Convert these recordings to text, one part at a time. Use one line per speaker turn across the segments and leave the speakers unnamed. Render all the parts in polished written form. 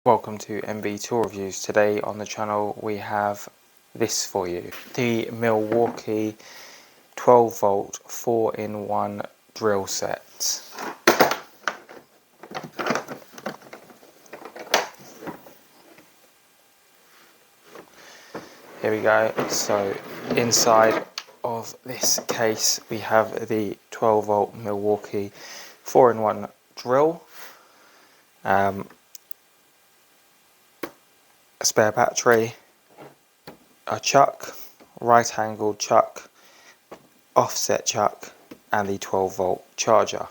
Welcome to MB Tool Reviews. Today on the channel we have this for you. The Milwaukee 12 volt 4-in-1 drill set. Here we go. So inside of this case we have the 12 volt Milwaukee 4-in-1 drill. A spare battery, a chuck, right angled chuck, offset chuck, and the 12 volt charger.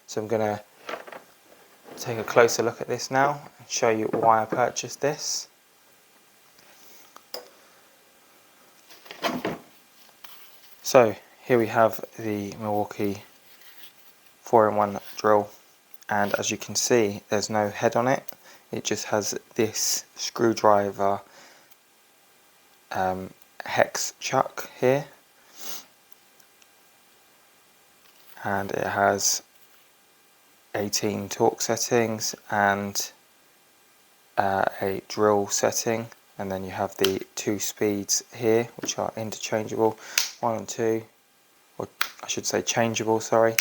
So I'm going to take a closer look at this now and show you why I purchased this. So here we have the Milwaukee 4-in-1 drill, and as you can see there's no head on it. It just has this screwdriver hex chuck here, and it has 18 torque settings and a drill setting, and then you have the 2 speeds here which are interchangeable, 1 and 2, or I should say changeable, sorry,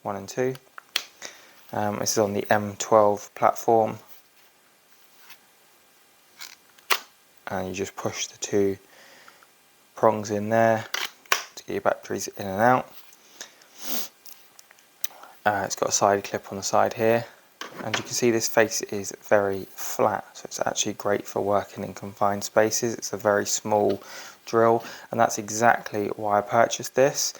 1 and 2. This is on the M12 platform, and you just push the 2 prongs in there to get your batteries in and out. It's got a side clip on the side here, and you can see this face is very flat, so it's actually great for working in confined spaces. It's a very small drill, and that's exactly why I purchased this.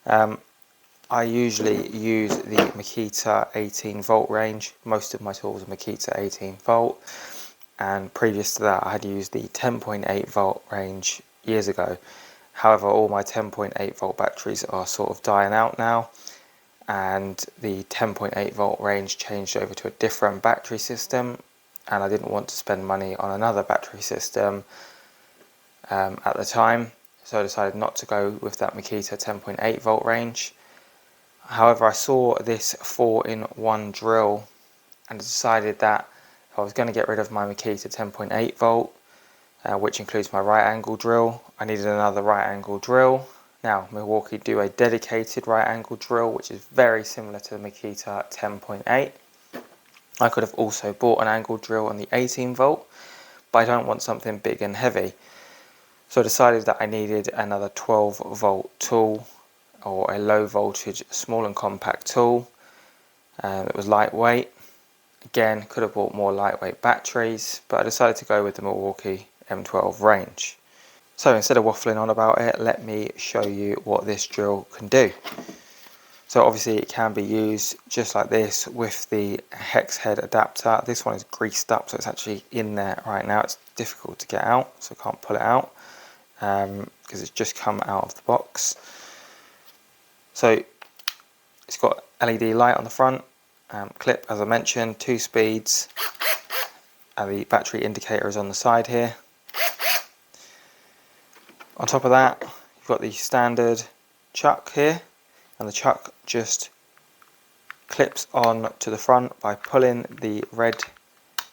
I usually use the Makita 18 volt range. Most of my tools are Makita 18 volt. And previous to that I had used the 10.8 volt range years ago. However, all my 10.8 volt batteries are sort of dying out now, and the 10.8 volt range changed over to a different battery system, and I didn't want to spend money on another battery system at the time, so I decided not to go with that Makita 10.8 volt range. However, I saw this 4-in-1 drill and decided that if I was going to get rid of my Makita 10.8 volt, which includes my right angle drill, I needed another right angle drill. Now, Milwaukee do a dedicated right angle drill, which is very similar to the Makita 10.8. I could have also bought an angle drill on the 18 volt, but I don't want something big and heavy. So I decided that I needed another 12 volt tool, or a low voltage small and compact tool that was lightweight. Again, could have bought more lightweight batteries, but I decided to go with the Milwaukee M12 range. So instead of waffling on about it, let me show you what this drill can do. So obviously it can be used just like this with the hex head adapter. This one is greased up, so it's actually in there right now. It's difficult to get out, so I can't pull it out because it's just come out of the box. So it's got LED light on the front, clip as I mentioned, 2 speeds, and the battery indicator is on the side here. On top of that, you've got the standard chuck here, and the chuck just clips on to the front by pulling the red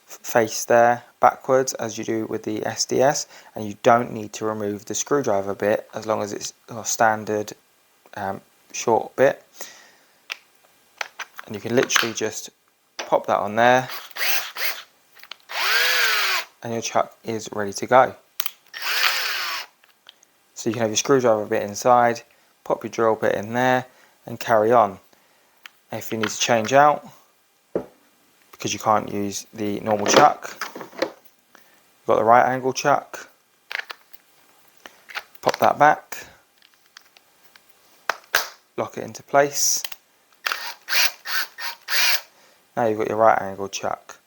face there backwards as you do with the SDS, and you don't need to remove the screwdriver bit as long as it's a standard short bit, and you can literally just pop that on there and your chuck is ready to go. So you can have your screwdriver bit inside, pop your drill bit in there and carry on. And if you need to change out because you can't use the normal chuck, you've got the right angle chuck, pop that back, lock it into place. Now you've got your right angle chuck,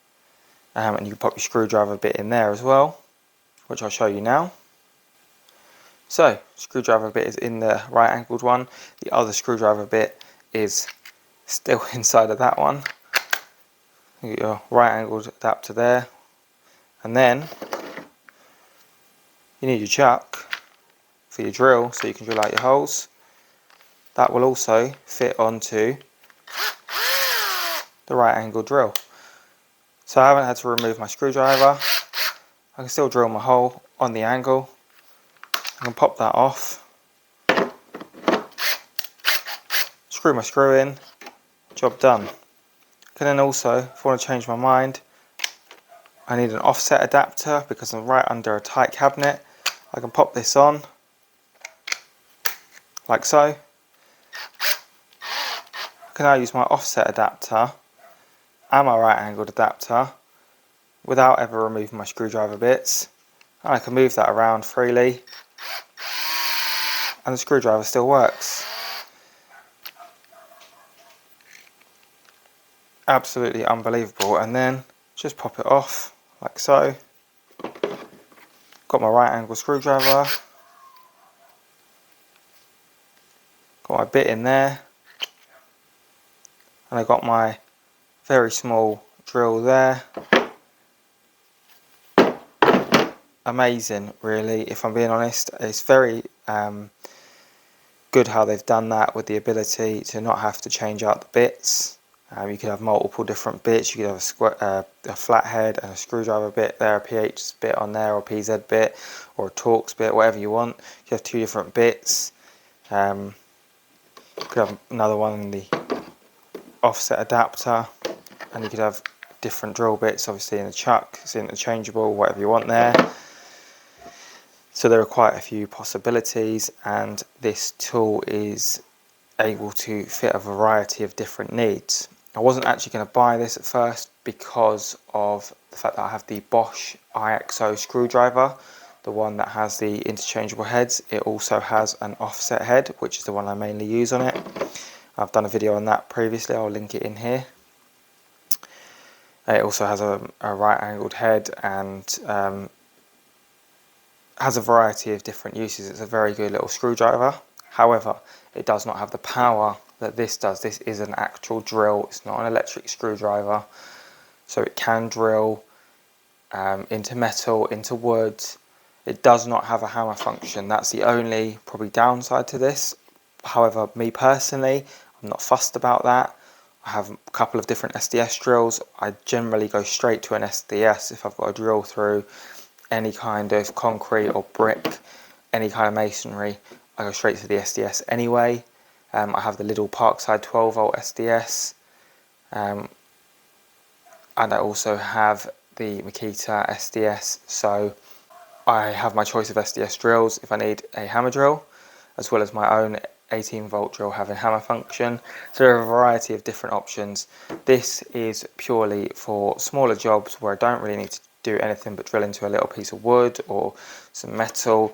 and you can pop your screwdriver bit in there as well, which I'll show you now. So screwdriver bit is in the right angled one, the other screwdriver bit is still inside of that one. You get your right angled adapter there, and then you need your chuck for your drill so you can drill out your holes. That will also fit onto the right angle drill. So I haven't had to remove my screwdriver. I can still drill my hole on the angle. I can pop that off, screw my screw in, job done. I can then also, if I want to change my mind, I need an offset adapter because I'm right under a tight cabinet. I can pop this on, like so. I can now use my offset adapter and my right angled adapter without ever removing my screwdriver bits. And I can move that around freely and the screwdriver still works. Absolutely unbelievable. And then just pop it off like so. Got my right angle screwdriver, got my bit in there, and I got my very small drill there. Amazing, really, if I'm being honest. It's very good how they've done that with the ability to not have to change out the bits. You could have multiple different bits. You could have a flathead and a screwdriver bit there, a PH bit on there, or a PZ bit, or a Torx bit, whatever you want. You have two different bits. You could have another one in the offset adapter, and you could have different drill bits, obviously in the chuck, it's interchangeable, whatever you want there. So there are quite a few possibilities, and this tool is able to fit a variety of different needs. I wasn't actually going to buy this at first because of the fact that I have the Bosch IXO screwdriver, the one that has the interchangeable heads. It also has an offset head, which is the one I mainly use on it. I've done a video on that previously, I'll link it in here. It also has a right angled head and has a variety of different uses. It's a very good little screwdriver. However, it does not have the power that this does. This is an actual drill. It's not an electric screwdriver. So it can drill into metal, into wood. It does not have a hammer function. That's the only probably downside to this. However, me personally, I'm not fussed about that. I have a couple of different SDS drills. I generally go straight to an SDS if I've got to drill through any kind of concrete or brick, any kind of masonry. I go straight to the SDS anyway. I have the Lidl Parkside 12 volt SDS, and I also have the Makita SDS. So I have my choice of SDS drills if I need a hammer drill, as well as my own 18 volt drill having hammer function. So there are a variety of different options. This is purely for smaller jobs where I don't really need to do anything but drill into a little piece of wood or some metal,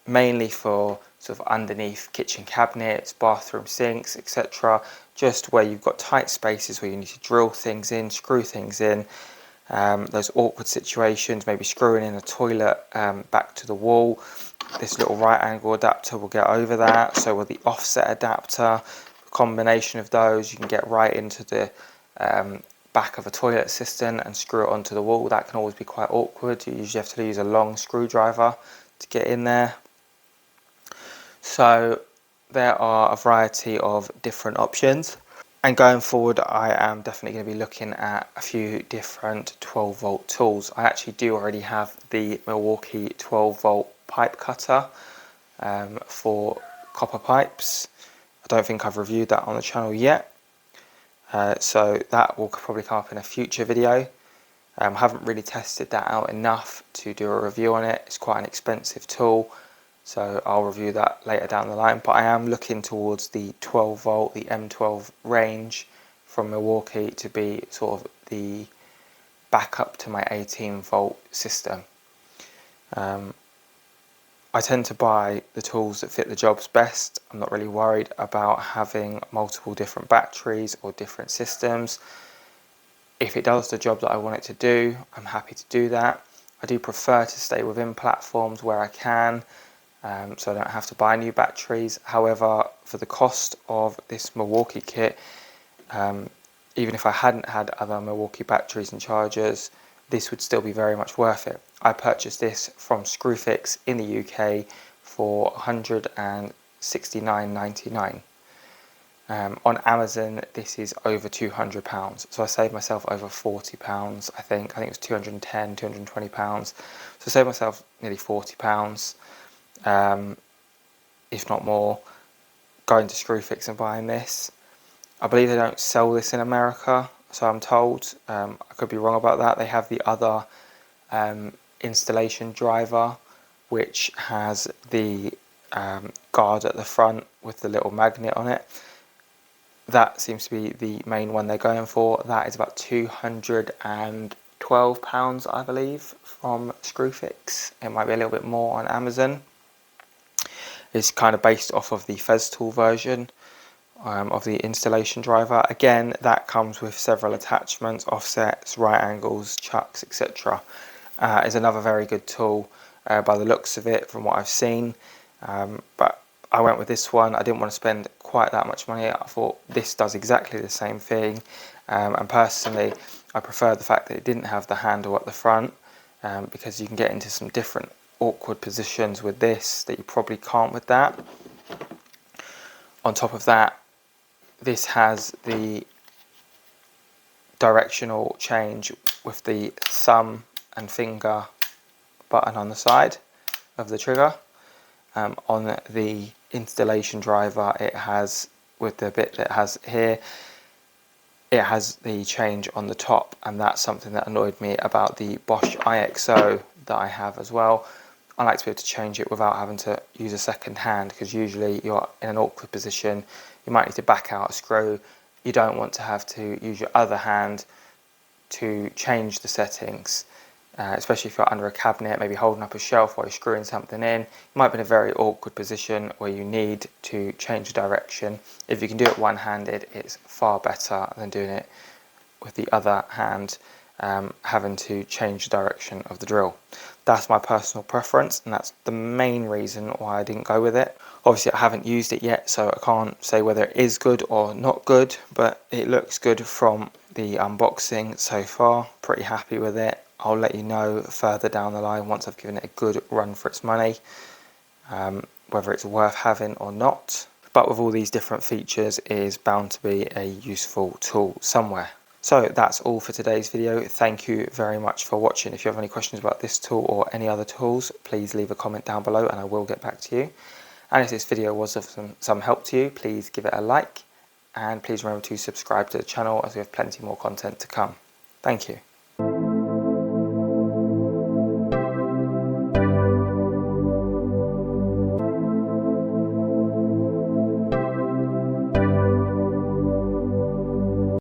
mainly for sort of underneath kitchen cabinets, bathroom sinks, etc. Just where you've got tight spaces where you need to drill things in, screw things in. Those awkward situations, maybe screwing in a toilet back to the wall. This little right angle adapter will get over that. So with the offset adapter, a combination of those, you can get right into the back of a toilet cistern and screw it onto the wall. That can always be quite awkward. You usually have to use a long screwdriver to get in there. So there are a variety of different options. And going forward, I am definitely going to be looking at a few different 12 volt tools. I actually do already have the Milwaukee 12 volt pipe cutter for copper pipes. I don't think I've reviewed that on the channel yet. So that will probably come up in a future video. I haven't really tested that out enough to do a review on it. It's quite an expensive tool, so I'll review that later down the line. But I am looking towards the 12 volt, the M12 range from Milwaukee to be sort of the backup to my 18 volt system. I tend to buy the tools that fit the jobs best. I'm not really worried about having multiple different batteries or different systems. If it does the job that I want it to do, I'm happy to do that. I do prefer to stay within platforms where I can, so I don't have to buy new batteries. However, for the cost of this Milwaukee kit, even if I hadn't had other Milwaukee batteries and chargers, this would still be very much worth it. I purchased this from Screwfix in the UK for £169.99. On Amazon, this is over £200, so I saved myself over £40. I think it was £210, £220. So I saved myself nearly £40, if not more, going to Screwfix and buying this. I believe they don't sell this in America, so I'm told. I could be wrong about that. They have the other installation driver, which has the guard at the front with the little magnet on it. That seems to be the main one they're going for. That is about £212, I believe, from Screwfix. It might be a little bit more on Amazon. It's kind of based off of the Festool version of the installation driver. Again, that comes with several attachments, offsets, right angles, chucks, etc. Is another very good tool by the looks of it from what I've seen. But I went with this one. I didn't want to spend quite that much money. I thought this does exactly the same thing, and personally I prefer the fact that it didn't have the handle at the front, because you can get into some different awkward positions with this that you probably can't with that. On top of that, this has the directional change with the thumb and finger button on the side of the trigger. On the installation driver, it has, with the bit that it has here, it has the change on the top, and that's something that annoyed me about the Bosch IXO that I have as well. I like to be able to change it without having to use a second hand, because usually you're in an awkward position, you might need to back out a screw, you don't want to have to use your other hand to change the settings. Especially if you're under a cabinet, maybe holding up a shelf while you're screwing something in. You might be in a very awkward position where you need to change direction. If you can do it one-handed, it's far better than doing it with the other hand, having to change the direction of the drill. That's my personal preference, and that's the main reason why I didn't go with it. Obviously I haven't used it yet, so I can't say whether it is good or not good, but it looks good from the unboxing so far. Pretty happy with it. I'll let you know further down the line once I've given it a good run for its money, whether it's worth having or not. But with all these different features, it is bound to be a useful tool somewhere. So that's all for today's video. Thank you very much for watching. If you have any questions about this tool or any other tools, please leave a comment down below and I will get back to you. And if this video was of some help to you, please give it a like, and please remember to subscribe to the channel as we have plenty more content to come. Thank you.